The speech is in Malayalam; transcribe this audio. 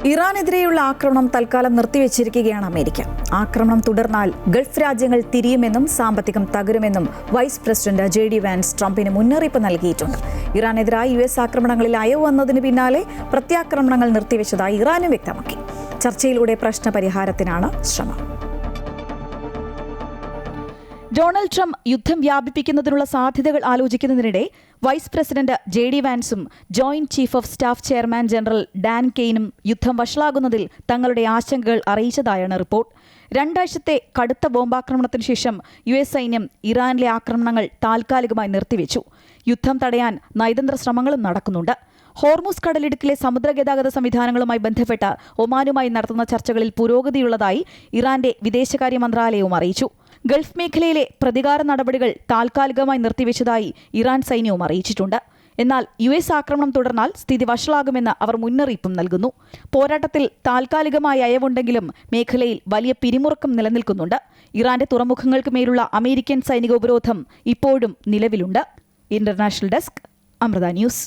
ഇറാനെതിരെയുള്ള ആക്രമണം തൽക്കാലം നിർത്തിവെച്ചിരിക്കുകയാണ് അമേരിക്ക. ആക്രമണം തുടർന്നാൽ ഗൾഫ് രാജ്യങ്ങൾ തിരിയുമെന്നും സാമ്പത്തികം തകരുമെന്നും വൈസ് പ്രസിഡന്റ് JD വാൻസ് ട്രംപിന് മുന്നറിയിപ്പ് നൽകിയിട്ടുണ്ട്. ഇറാനെതിരായ US ആക്രമണങ്ങളിൽ അയവ് വന്നതിന് പിന്നാലെ പ്രത്യാക്രമണങ്ങൾ നിർത്തിവെച്ചതായി ഇറാനും വ്യക്തമാക്കി. ചർച്ചയിലൂടെ പ്രശ്നപരിഹാരത്തിനാണ് ശ്രമം. ഡൊണാൾഡ് ട്രംപ് യുദ്ധം വ്യാപിപ്പിക്കുന്നതിനുള്ള സാധ്യതകൾ ആലോചിക്കുന്നതിനിടെ വൈസ് പ്രസിഡന്റ് JD വാൻസും joint chief of staff chairman general Dan കെയ്നും യുദ്ധം വഷളാകുന്നതിൽ തങ്ങളുടെ ആശങ്കകൾ അറിയിച്ചതായാണ് റിപ്പോർട്ട്. 2 ആഴ്ചത്തെ കടുത്ത ബോംബാക്രമണത്തിന് ശേഷം US സൈന്യം ഇറാനിലെ ആക്രമണങ്ങൾ താൽക്കാലികമായി നിർത്തിവെച്ചു. യുദ്ധം തടയാൻ നയതന്ത്ര ശ്രമങ്ങളും നടക്കുന്നുണ്ട്. ഹോർമുസ് കടലിടുക്കിലെ സമുദ്രഗതാഗത സംവിധാനങ്ങളുമായി ബന്ധപ്പെട്ട് ഒമാനുമായി നടത്തുന്ന ചർച്ചകളിൽ പുരോഗതിയുള്ളതായി ഇറാന്റെ വിദേശകാര്യ മന്ത്രാലയവും അറിയിച്ചു. ഗൾഫ് മേഖലയിലെ പ്രതികാര നടപടികൾ താൽക്കാലികമായി നിർത്തിവെച്ചതായി ഇറാൻ സൈന്യവും അറിയിച്ചിട്ടുണ്ട്. എന്നാൽ US ആക്രമണം തുടർന്നാൽ സ്ഥിതി വഷളാകുമെന്ന് അവർ മുന്നറിയിപ്പും നൽകുന്നു. പോരാട്ടത്തിൽ താൽക്കാലികമായ അയവുണ്ടെങ്കിലും മേഖലയിൽ വലിയ പിരിമുറുക്കം നിലനിൽക്കുന്നുണ്ട്. ഇറാന്റെ തുറമുഖങ്ങൾക്ക് മേലുള്ള അമേരിക്കൻ സൈനിക ഉപരോധം ഇപ്പോഴും നിലവിലുണ്ട്. International desk, Amrita news.